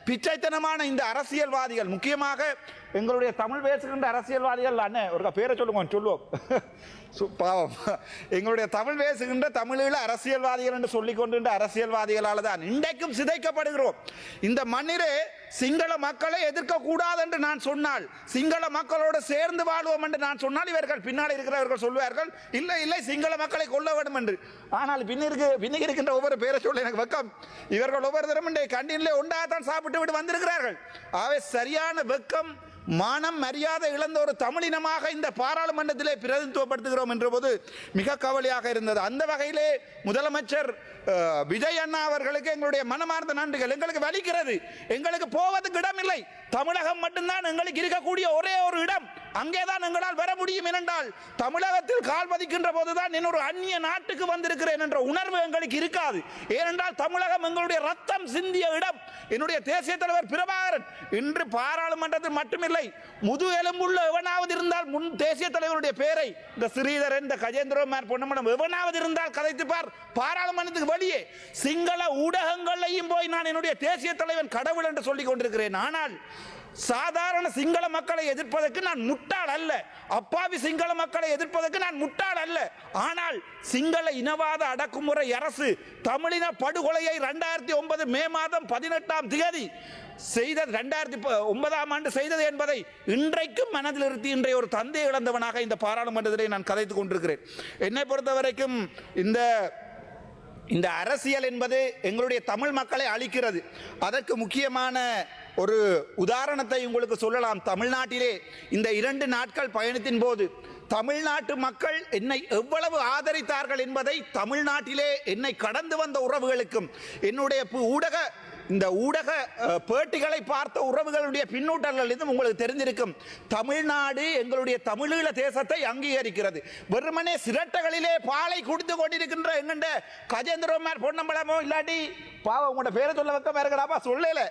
பிச்சைத்தனமான இந்த அரசியல்வாதிகள், முக்கியமாக எங்களுடைய தமிழ் பேசுகின்ற அரசியல்வாதிகள், அண்ணன் ஒரு பேரை சொல்லுங்க, சொல்லுவோம் பாவம், எங்களுடைய தமிழ் பேசுகின்ற தமிழீழ அரசியல்வாதிகள் என்று சொல்லிக் கொண்டிருந்த அரசியல்வாதிகளால் தான் இன்றைக்கும் சிதைக்கப்படுகிறோம். இந்த மண்ணிலே சிங்கள மக்களை எதிர்க்க கூடாது என்று நான் சொன்னால், சிங்கள மக்களோடு சேர்ந்து வாழ்வோம் என்று நான் சொன்னால், இவர்கள் பின்னால் இருக்கிறவர்கள் சொல்வார்கள் இல்லை இல்லை சிங்கள மக்களை கொல்ல வேண்டும் என்று. ஆனால் பின்னுக்கு இருக்கின்ற ஒவ்வொரு பேரை சொல்ல எனக்கு வெக்கம். இவர்கள் ஒவ்வொரு தரம் கண்டினிலே ஒன்றாகத்தான் சாப்பிட்டு விட்டு வந்திருக்கிறார்கள். ஆகவே சரியான வெக்கம், மானம், மரியாதை இழந்த ஒரு தமிழினமாக இந்த பாராளுமன்றத்திலே பிரதிநிதித்துவப்படுத்துகிறோம் என்ற போது மிக கவலையாக இருந்தது. அந்த வகையிலே முதலமைச்சர் விஜய் அண்ணா அவர்களுக்கு எங்களுடைய மனமார்ந்த நன்றிகள். எங்களுக்கு வலிக்கிறது, எங்களுக்கு போவதுக்கு இடம் இல்லை. தமிழகம் மட்டும்தான் எங்களுக்கு இருக்கக்கூடிய ஒரே ஒரு இடம். அங்கேதான் எங்களால் வர முடியும். ஏனென்றால் தமிழகத்தில் கால் பதிக்கின்ற போதுதான் இன்னொரு அந்நிய நாட்டுக்கு வந்திருக்கிறேன் என்ற உணர்வு எங்களுக்கு இருக்காது. ஏனென்றால் தமிழகம் எங்களுடைய ரத்தம் சிந்திய இடம். என்னுடைய தேசிய தலைவர் பிரபாகரன் இன்று பாராளுமன்றத்தில் மட்டுமில்லை, முது எலும்புள்ள எவனாவது இருந்தால் முன் தேசிய தலைவருடைய பேரை, இந்த ஸ்ரீதரன், இந்த கஜேந்திரகுமார் பொன்னமனம் எவனாவது இருந்தால் கதைத்து பார். பாராளுமன்றத்துக்கு வெளியே சிங்கள ஊடகங்களையும் போய் நான் என்னுடைய தேசிய தலைவன் கடவுள் என்று சொல்லிக் கொண்டிருக்கிறேன். ஆனால் சாதாரண சிங்கள மக்களை எதிர்ப்பதற்கு நான் முட்டாள் அல்ல, அப்பாவி சிங்கள மக்களை எதிர்ப்பதற்கு நான் முட்டாள் அல்ல. ஆனால் சிங்கள இனவாத அடக்குமுறை அரசு தமிழின படுகொலையை 2009 மே மாதம் 18ஆம் தேதி செய்தது, 2009ஆம் ஆண்டு செய்தது என்பதை இன்றைக்கும் மனதில் நிறுத்தி இன்றைய ஒரு தந்தை இழந்தவனாக இந்த பாராளுமன்றத்திலே நான் கதைத்துக் கொண்டிருக்கிறேன். என்னை பொறுத்தவரைக்கும் இந்த அரசியல் என்பது எங்களுடைய தமிழ் மக்களை அழிக்கிறது. அதற்கு முக்கியமான ஒரு உதாரணத்தை உங்களுக்கு சொல்லலாம். தமிழ்நாட்டிலே இந்த 2 நாட்கள் பயணத்தின் போது தமிழ்நாட்டு மக்கள் என்னை எவ்வளவு ஆதரித்தார்கள் என்பதை தமிழ்நாட்டிலே என்னை கடந்து வந்த உறவுகளுக்கும் என்னுடைய ஊடக பேட்டிகளை பார்த்த உறவுகளுடைய பின்னூட்டங்களிலும் உங்களுக்கு தெரிந்திருக்கும். தமிழ்நாடு எங்களுடைய தமிழீழ தேசத்தை அங்கீகரிக்கிறது. வெறுமனே சிரட்டைகளிலே பாலை குடித்து கொண்டிருக்கின்ற எங்கண்ட கஜேந்திரகுமார் பொன்னம்பலமோ இல்லாட்டி பாவம் உங்களோட பேரை சொல்ல வைக்க இருக்கடாப்பா சொல்லல,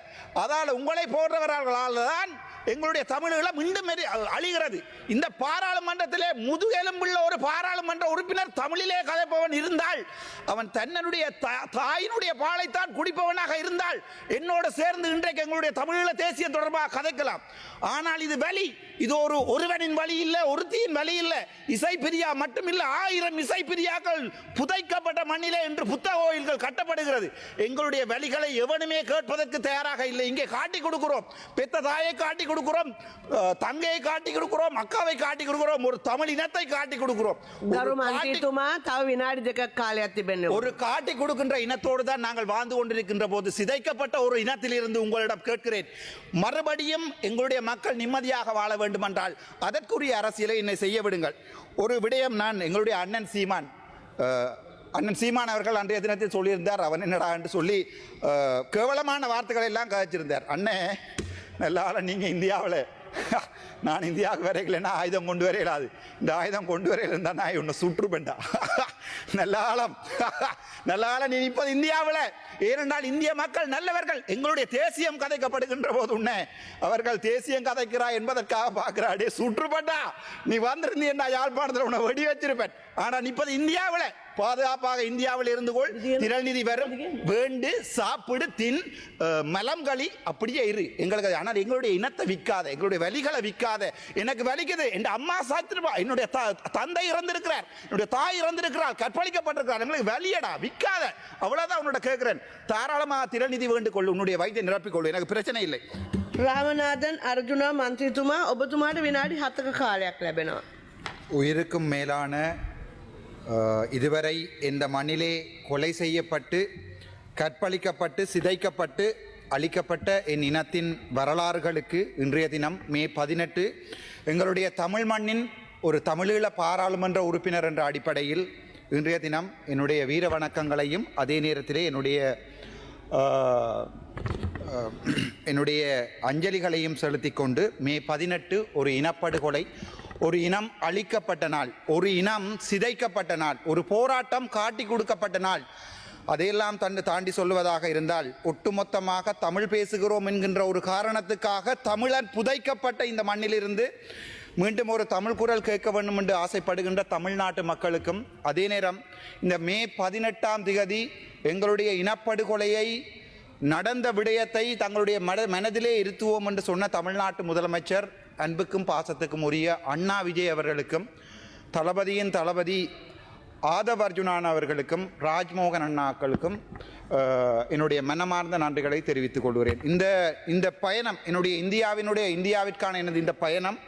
அதால் உங்களை போன்றவர்களால் தான் எங்களுடைய தமிழீழம் மீண்டும் அழிகிறது. இந்த பாராளுமன்றத்திலே முதுகெலும்புள்ள ஒரு பாராளுமன்ற உறுப்பினர் தமிழிலே கதைப்பவன் இருந்தால், அவன் தன்னுடைய தாயினுடைய பாலைத்தான் குடிப்பவனாக இருந்தால் என்னோடு சேர்ந்து இன்றைக்கு எங்களுடைய தமிழீழ தேசிய தொடர்பாக கதைக்கலாம். ஆனால் இது வலி, இது ஒருவனின் வழி இல்லை, ஒருத்தியின் வழி இல்லை. இசை பிரியா மட்டுமில்லை, 1000 இசை பிரியாக்கள் புதைக்கப்பட்ட மண்ணிலே என்று புத்தக கோயில்கள் கட்டப்படுகிறது. எங்களுடைய வழிகளை எவனுமே கேட்பதற்கு தயாராக இல்லை. இங்கே காட்டி கொடுக்கிறோம், பெத்த தாயை காட்டி கொடுக்கிறோம், தங்கையை காட்டி கொடுக்கிறோம், அக்காவை காட்டி கொடுக்கிறோம், ஒரு தமிழ் இனத்தை காட்டி கொடுக்கிறோம். ஒரு காட்டி கொடுக்கின்ற இனத்தோடு தான் நாங்கள் வாழ்ந்து கொண்டிருக்கின்ற போது சிதைக்கப்பட்ட ஒரு இனத்தில் இருந்து உங்களிடம் கேட்கிறேன், மறுபடியும் எங்களுடைய மக்கள் நிம்மதியாக வாழ வேண்டும் என்றால் அதற்குரிய அரசியலை என்னை செய்ய விடுங்கள். ஒரு விடயம், நான் எங்களுடைய அண்ணன் சீமான் அவர்கள் அன்றைய தினத்தில் சொல்லியிருந்தார், அவன் என்னடா என்று சொல்லி கேவலமான வார்த்தைகளை எல்லாம் கதைச்சிருந்தார். அண்ணே நல்லால நீங்கள் இந்தியாவில், நான் இந்தியாவுக்கு வரைக்கலைன்னா ஆயுதம் கொண்டு வரையிடாது, இந்த ஆயுதம் கொண்டு வரையில் இருந்தால் நான் ஒன்று சுற்றுப்பேன்டா நல்லால நீ இப்போது இந்தியாவில். ஏனென்றால் இந்திய மக்கள் நல்லவர்கள். எங்களுடைய தேசியம் கதைக்கப்படுகின்ற போது உன்னை அவர்கள் தேசியம் கதைக்கிறாய் என்பதற்காக பார்க்கிறாடே சுற்றுப்பட்டா நீ வந்திருந்தீன்னா யாழ்ப்பாணத்தில் உன்னை வெடி வச்சிருப்பேன். ஆனால் இப்போது இந்தியாவில் பாதுகாப்பாக இந்தியாவில் இருந்து கொள், திரள்நிதி வரும், வேண்டு சாப்பிடு, தின், மலம் களி, அப்படியே இரு எங்களுக்கு. ஆனால் எங்களுடைய இனத்தை விற்காத, எங்களுடைய வலிகளை விற்காத. எனக்கு வலிக்குது, என் அம்மா சாத்திருப்பா, என்னுடைய தந்தை இறந்திருக்கிறார், என்னுடைய தாய் இறந்திருக்கிறார், கற்பழிக்கப்பட்டிருக்கிறார், எங்களுக்கு வலியடா விற்காத. அவ்வளவுதான் உன்னோட கேட்கிறேன். தாராளமாக திரள்நிதி வேண்டு கொள், உன்னுடைய வயிற்றை நிரப்பிக்கொள்ளு, எனக்கு பிரச்சனை இல்லை. ராமநாதன் அர்ஜுனா மந்திரித்துமா ඔබතුමාට විනාඩි 7ක කාලයක් ලැබෙනවා. உயிருக்கும் மேலான இதுவரை இந்த மண்ணிலே கொலை செய்யப்பட்டு கற்பழிக்கப்பட்டு சிதைக்கப்பட்டு அழிக்கப்பட்ட என் இனத்தின் வரலாறுகளுக்கு இன்றைய தினம் மே 18 எங்களுடைய தமிழ் மண்ணின் ஒரு தமிழீழ பாராளுமன்ற உறுப்பினர் என்ற அடிப்படையில் இன்றைய தினம் என்னுடைய வீர வணக்கங்களையும் அதே நேரத்திலே என்னுடைய அஞ்சலிகளையும் செலுத்தி கொண்டு மே 18 ஒரு இனப்படுகொலை, ஒரு இனம் அழிக்கப்பட்ட நாள், ஒரு இனம் சிதைக்கப்பட்ட நாள், ஒரு போராட்டம் காட்டி கொடுக்கப்பட்ட நாள். அதையெல்லாம் தாண்டி சொல்வதாக இருந்தால் ஒட்டுமொத்தமாக தமிழ் பேசுகிறோம் என்கின்ற ஒரு காரணத்துக்காக தமிழன் புதைக்கப்பட்ட இந்த மண்ணிலிருந்து மீண்டும் ஒரு தமிழ் குரல் கேட்க வேண்டும் என்று ஆசைப்படுகின்ற தமிழ்நாட்டு மக்களுக்கும், அதே நேரம் இந்த மே 18ஆம் தேதி எங்களுடைய இனப்படுகொலையை நடந்த விடயத்தை தங்களுடைய மனதிலே இருத்துவோம் என்று சொன்ன தமிழ்நாட்டு முதலமைச்சர் அன்புக்கும் பாசத்துக்கும் உரிய அண்ணா விஜய் அவர்களுக்கும் தளபதியின் தளபதி ஆதவ் அர்ஜுனான் அவர்களுக்கும் ராஜ்மோகன் அண்ணாக்களுக்கும் என்னுடைய மனமார்ந்த நன்றிகளை தெரிவித்துக் கொள்கிறேன். இந்த பயணம் இந்தியாவிற்கான எனது இந்த பயணம்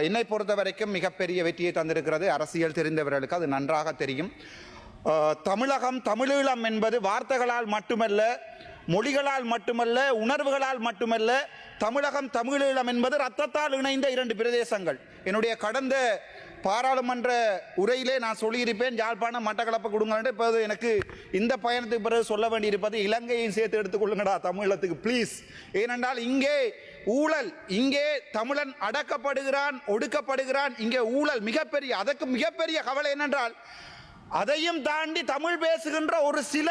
என்னை பொறுத்த வரைக்கும் மிகப்பெரிய வெற்றியை தந்திருக்கிறது. அரசியல் தெரிந்தவர்களுக்கு அது நன்றாக தெரியும். தமிழகம் தமிழீழம் என்பது வார்த்தைகளால் மட்டுமல்ல, மொழிகளால் மட்டுமல்ல, உணர்வுகளால் மட்டுமல்ல. தமிழகம் தமிழீழம் என்பது இரத்தத்தால் இணைந்த 2 பிரதேசங்கள். என்னுடைய கடந்த பாராளுமன்ற உரையிலே நான் சொல்லியிருப்பேன், யாழ்ப்பாணம் மட்டக்களப்பு கொடுங்க. இப்போது எனக்கு இந்த பயணத்துக்கு பிறகு சொல்ல வேண்டியிருப்பது இலங்கையும் சேர்த்து எடுத்துக்கொள்ளுங்கடா தமிழத்துக்கு ப்ளீஸ். ஏனென்றால் இங்கே ஊழல், இங்கே தமிழன் அடக்கப்படுகிறான், ஒடுக்கப்படுகிறான். இங்கே ஊழல் மிகப்பெரிய, அதற்கு மிகப்பெரிய கவலை என்னென்றால் அதையும் தாண்டி தமிழ் பேசுகின்ற ஒரு சில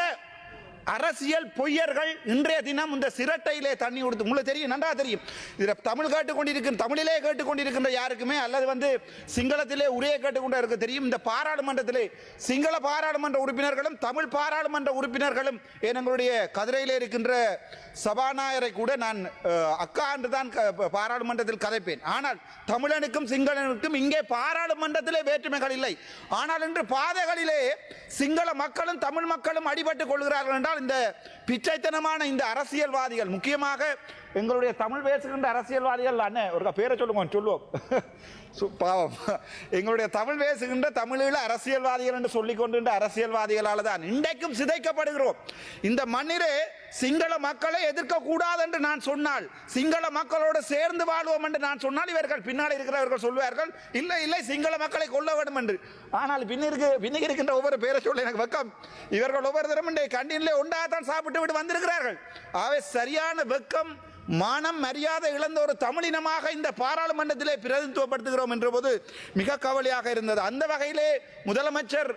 அரசியல் பொய்யர்கள் இன்றைய தினம் இந்த சிரட்டையிலே தண்ணி கொடுத்து, உங்களுக்கு தெரியும், நன்றாக தெரியும். இதில் தமிழ் கேட்டுக்கொண்டிருக்கின்ற, தமிழிலே கேட்டுக்கொண்டிருக்கின்ற யாருக்குமே அல்லது சிங்களத்திலே உரையை கேட்டுக்கொண்டு இருக்க தெரியும். இந்த பாராளுமன்றத்திலே சிங்கள பாராளுமன்ற உறுப்பினர்களும் தமிழ் பாராளுமன்ற உறுப்பினர்களும் எங்களுடைய கதிரையிலே இருக்கின்ற சபாநாயகரை கூட நான் அக்கா என்று தான் பாராளுமன்றத்தில் கதைப்பேன். ஆனால் தமிழனுக்கும் சிங்களனுக்கும் இங்கே பாராளுமன்றத்திலே வேற்றுமைகள் இல்லை. ஆனால் இன்று பாதைகளிலே சிங்கள மக்களும் தமிழ் மக்களும் அடிபட்டுக் கொள்கிறார்கள் என்றால் இந்த பிச்சைத்தனமான இந்த அரசியல்வாதிகள், முக்கியமாக எங்களுடைய தமிழ் பேசுகின்ற அரசியல்வாதிகள், அண்ணன் ஒரு பேரை சொல்லுவோம் பாவம், எங்களுடைய தமிழ் பேசுகின்ற தமிழீழ அரசியல்வாதிகள் என்று சொல்லிக் கொண்டிருந்த அரசியல்வாதிகளால் தான் இன்றைக்கும் சிதைக்கப்படுகிறோம். இந்த மண்ணிலே சிங்கள மக்களை எதிர்க்க கூடாது என்று நான் சொன்னால், சிங்கள மக்களோடு சேர்ந்து வாழ்வோம் என்று நான் சொன்னால், இவர்கள் பின்னால் இருக்கிறவர்கள் சொல்வார்கள் இல்லை இல்லை சிங்கள மக்களை கொல்ல வேண்டும் என்று. ஆனால் பின்னுக்கு இருக்கின்ற ஒவ்வொரு பேரை சொல்ல எனக்கு வெக்கம். இவர்கள் ஒவ்வொரு தரம் கண்டினிலே ஒன்றாகத்தான் சாப்பிட்டு விட்டு வந்திருக்கிறார்கள். ஆகவே சரியான வெக்கம், மானம், மரியாதை இழந்த ஒரு தமிழினமாக இந்த பாராளுமன்றத்திலே பிரதிநிதித்துவப்படுத்துகிறோம் என்ற போது மிக கவலையாக இருந்தது. அந்த வகையிலே முதலமைச்சர்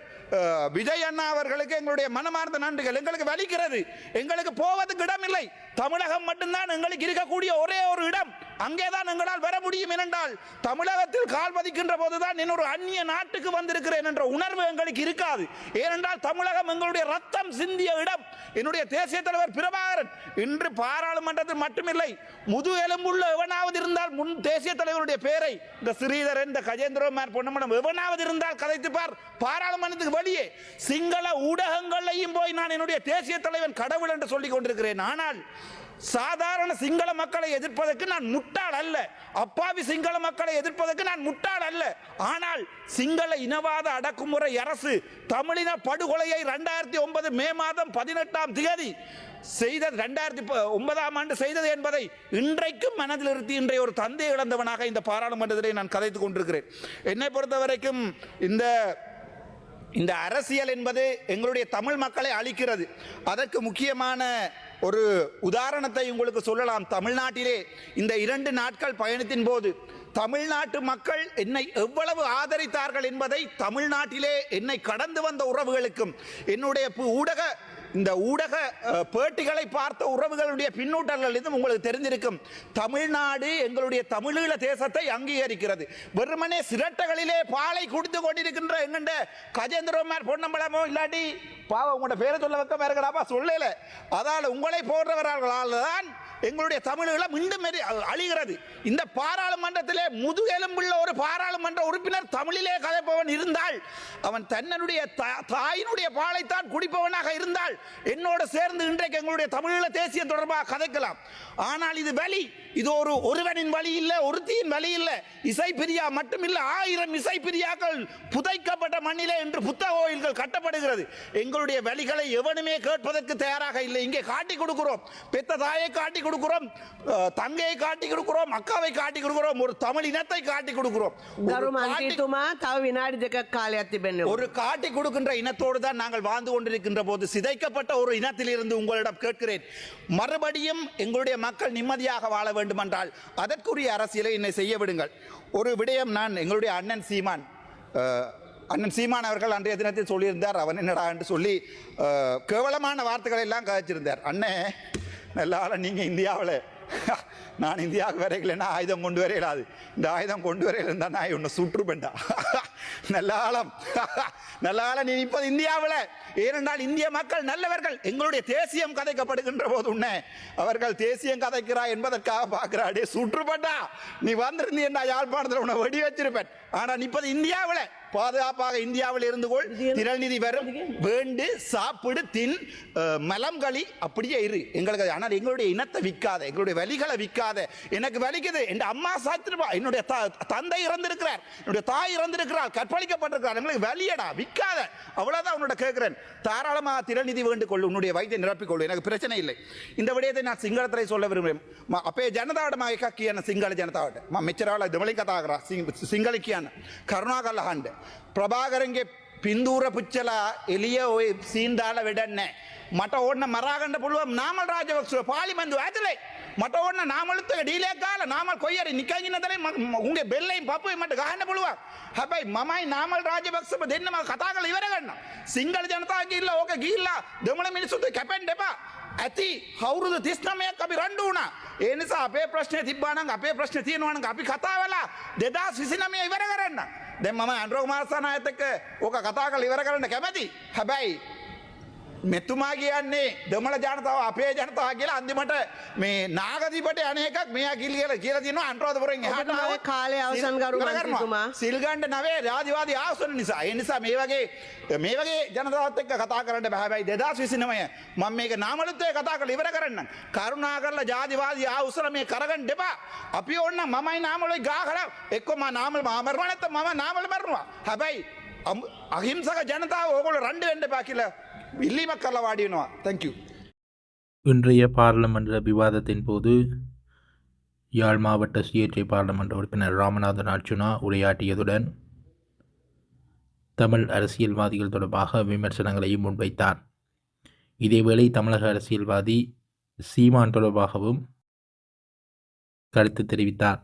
விஜய் அண்ணா அவர்களுக்கு எங்களுடைய மனமார்ந்த நன்றிகள். எங்களுக்கு வலிக்கிறது, எங்களுக்கு போவதற்கு இடம் இல்லை. தமிழகம் மட்டும்தான் எங்களுக்கு இருக்கக்கூடிய ஒரே ஒரு இடம். அங்கேதான் எங்களால் வர முடியும். என்றால் தமிழகத்தில் கால் பதிக்கின்ற போதுதான் இன்னொரு அந்நிய நாட்டுக்கு வந்திருக்கிறேன் என்ற உணர்வு எங்களுக்கு இருக்காது. ஏனென்றால் தமிழகம் எங்களுடைய ரத்தம் சிந்திய இடம். என்னுடைய தேசிய தலைவர் பிரபாகரன் இன்று பாராளுமன்றத்தில் மட்டுமில்லை, முது எலும்புள்ள எவனாவது இருந்தால் முன் தேசிய தலைவருடைய பேரை, இந்த ஸ்ரீதரன், இந்த கஜேந்திரகுமார் பொன்னமனம் எவனாவது இருந்தால் கதைத்து பார். பாராளுமன்றத்துக்கு வெளியே சிங்கள ஊடகங்களையும் போய் நான் என்னுடைய தேசிய தலைவன் கடவுள் என்று சொல்லிக் கொண்டிருக்கிறேன். ஆனால் சாதாரண சிங்கள மக்களை எதிர்ப்பதற்கு நான் முட்டாள் அல்ல, அப்பாவி சிங்கள மக்களை எதிர்ப்பதற்கு நான் முட்டாள் அல்ல. ஆனால் சிங்கள இனவாத அடக்குமுறை அரசு தமிழின படுகொலையை 2009 மே மாதம் 18ஆம் தேதி செய்தது, 2009ஆம் ஆண்டு செய்தது என்பதை இன்றைக்கும் மனதில் நிறுத்தி இன்றைய ஒரு தந்தை இழந்தவனாக இந்த பாராளுமன்றத்திலே நான் கதைத்துக் கொண்டிருக்கிறேன். என்னை பொறுத்தவரைக்கும் இந்த அரசியல் என்பது எங்களுடைய தமிழ் மக்களை அழிக்கிறது. அதற்கு முக்கியமான ஒரு உதாரணத்தை உங்களுக்கு சொல்லலாம். தமிழ்நாட்டிலே இந்த 2 நாட்கள் பயணத்தின் போது தமிழ்நாட்டு மக்கள் என்னை எவ்வளவு ஆதரித்தார்கள் என்பதை தமிழ்நாட்டிலே என்னை கடந்து வந்த உறவுகளுக்கும் என்னுடைய ஊடக பேட்டிகளை பார்த்த உறவுகளுடைய பின்னூட்டங்கள் இதுவும் உங்களுக்கு தெரிந்திருக்கும். தமிழ்நாடு எங்களுடைய தமிழீழ தேசத்தை அங்கீகரிக்கிறது. வெறுமனே சிரட்டைகளிலே பாலை குடித்து கொண்டிருக்கின்ற எங்கண்ட கஜேந்திரகுமார் பொன்னம்பலமோ இல்லாட்டி பாவம் உங்களோட பேரை சொல்ல வைக்க இருக்கடாப்பா சொல்லல. அதால் உங்களை போன்றவர்களால் தான் எங்களுடைய தமிழீழம் மீண்டும் அழிகிறது. இந்த பாராளுமன்றத்திலே முதுகெலும்புள்ள ஒரு பாராளுமன்ற உறுப்பினர் தமிழிலே கதைப்பவன் இருந்தால், அவன் தன்னுடைய தாயினுடைய பாலைத்தான் குடிப்பவனாக இருந்தால் என்னோடு சேர்ந்து இன்றைக்கு எங்களுடைய தமிழீழ தேசியம் தொடர்பாக கதைக்கலாம். ஆனால் இது வலி, இது ஒருவனின் வழி இல்லை, ஒருத்தியின் வழி இல்லை. இசைப்பிரியா மட்டும் இல்லை, 1000 இசைப்பிரியாக்கள் புதைக்கப்பட்ட மண்ணிலே இன்று புத்தக கோயில்கள் கட்டப்படுகிறது. எங்களுடைய வழிகளை எவனுமே கேட்பதற்கு தயாராக இல்லை. இங்கே காட்டி கொடுக்கிறோம், பெத்த தாயை காட்டி கொடுக்கிறோம், தங்கையை காட்டி கொடுக்கிறோம், அக்காவை காட்டி கொடுக்கிறோம், ஒரு தமிழ் இனத்தை காட்டி கொடுக்கிறோம். ஒரு காட்டி கொடுக்கின்ற இனத்தோடு தான் நாங்கள் வாழ்ந்து கொண்டிருக்கின்ற போது சிதைக்கப்பட்ட ஒரு இனத்தில் இருந்து உங்களிடம் கேட்கிறேன், மறுபடியும் எங்களுடைய மக்கள் நிம்மதியாக வாழ வேண்டும் என்றால் அதற்குரிய அரசியலை என்னை செய்ய விடுங்கள். ஒரு விடயம் நான் எங்களுடைய அண்ணன் சீமான் அவர்கள் அன்றைய தினத்தில் சொல்லியிருந்தார். அவன் என்னடா என்று சொல்லி கேவலமான வார்த்தைகளை எல்லாம் கதைச்சிருந்தார். அண்ணே நல்லால நீங்கள் இந்தியாவில், நான் இந்தியாவுக்கு வரைக்கலன்னா ஆயுதம் கொண்டு வரையலாது, இந்த ஆயுதம் கொண்டு வரையில இருந்தால் நான் ஒன்று சுற்றுப்பேன்டா. நல்ல காலம் நல்ல காலம் நீ இப்போது இந்தியாவில். ஏனென்றால் இந்திய மக்கள் நல்லவர்கள். எங்களுடைய தேசியம் கதைக்கப்படுகின்ற போது உன்னை அவர்கள் தேசியம் கதைக்கிறா என்பதற்காக பார்க்கிறாடே சுற்றுப்பட்டா நீ வந்திருந்தீண்டா யாழ்ப்பாணத்தில் உன்னை வெடி வச்சிருப்பேன். ஆனால் இப்போது இந்தியாவில் பாதுகாப்பாக இந்தியாவில் இருந்து கொள். திரள்நிதி வரும், வேண்டு, சாப்பிடு, தின், மலம்களி, அப்படியே இரு. எங்களுக்கு ஆனால் எங்களுடைய இனத்தை விற்காத, எங்களுடைய வலிகளை விற்காத. எனக்கு வலிக்குது, என் அம்மா சாத்திருப்பா, என்னுடைய தந்தை இறந்திருக்கிறார், என்னுடைய தாய் இறந்திருக்கிறார், கற்பழிக்கப்பட்டிருக்கிறார், எங்களுக்கு வலியடா விற்காத. அவ்வளவுதான் உன்னோட கேட்கிறேன். தாராளமாக திரள்நிதி வேண்டு கொள்ளு, உன்னுடைய வயிற்றை நிரப்பிக்கொள்ளு, எனக்கு பிரச்சனை இல்லை. இந்த விடயத்தை நான் சிங்களத்தை சொல்ல விரும்புகிறேன். அப்பே ஜனதாவிட கக்கியான சிங்கள ஜனதாவிட மெச்சரால දෙමළි කතා කරා සිංහල කියන්න කරුණාකරලා අහන්න. ප්‍රභාකරන්ගේ පින්දූර පුච්චලා එළිය ඔය සීන් දාලා වැඩක් නැහැ. මට ඕන්න මරාගන්න පුළුවන් නාමල් රාජපක්ෂව පාර්ලිමේන්තුව ඇතුලේ. මට ඕන්න නාමලුත් එක ඩීලයක් ගාලා නාමල් කොයි හරි නිකන් ඉන්න දරේ උන්ගේ බෙල්ලෙන් පපුවේ මට ගහන්න පුළුවන්. හැබැයි මමයි නාමල් රාජපක්ෂව දෙන්නම කතා කරලා ඉවර ගන්නවා. සිංහල ජනතාව ගිහිල්ලා ඕක ගිහිල්ලා දෙමළ මිනිස්සුන්ට කැපෙන්න එපා. ඇති අවුරුදු 39ක් අපි රණ්ඩු වුණා. ඒ නිසා අපේ ප්‍රශ්නේ තිබ්බා නම් අපේ ප්‍රශ්නේ තියෙනවා නම් අපි කතා වෙලා 2029 ඉවර කරන්න. දැන් මම අනුර කුමාරසානායත් එක්ක ඕක කතා කරලා ඉවර කරන්න කැමැති. හැබැයි මෙතුමා කියන්නේ දෙමළ ජනතාව අපේ ජනතාව කියලා අන්තිමට මේ නාගදීපට අනේකක් මෙයා කියලා තියෙනවා අනුරාධපුරෙන් එහාට ඔබතුමාගේ කාලය අවසන් කරු මන්ත්‍රීතුමා. සිල් ගන්න නවේ රාජවාදී ආසන නිසා. ඒ නිසා මේ වගේ ජනතාවත් එක්ක කතා කරන්න බෑ. හැබැයි 2029 මම මේක නාමලුත් එක්ක කතා කරලා ඉවර කරන්න. කරුණාකරලා ජාතිවාදී ආසන මේ කරගන්න දෙපා. අපි ඕන්න මමයි නාමලුයි ගාකලා එක්ක මම නාමල් මරනවා නැත්නම් මම නාමල් මරනවා. හැබැයි අහිංසක ජනතාව ඕගොල්ලෝ රණ්ඩු වෙන්න එපා කියලා இல்லிமக் කරලා වාඩි වෙනවා. Thank you. இன்றைய பாராளுமன்ற விவாதத்தின் போது யாழ் மாவட்ட சுயேட்சை பாராளுமன்ற உறுப்பினர் ராமநாதன் அர்ச்சுனா உரையாற்றியதுடன் தமிழ் அரசியல்வாதிகள் தொடர்பாக விமர்சனங்களையும் முன்வைத்தார். இதேவேளை தமிழக அரசியல்வாதி சீமான் தொடர்பாகவும் கருத்து தெரிவித்தார்.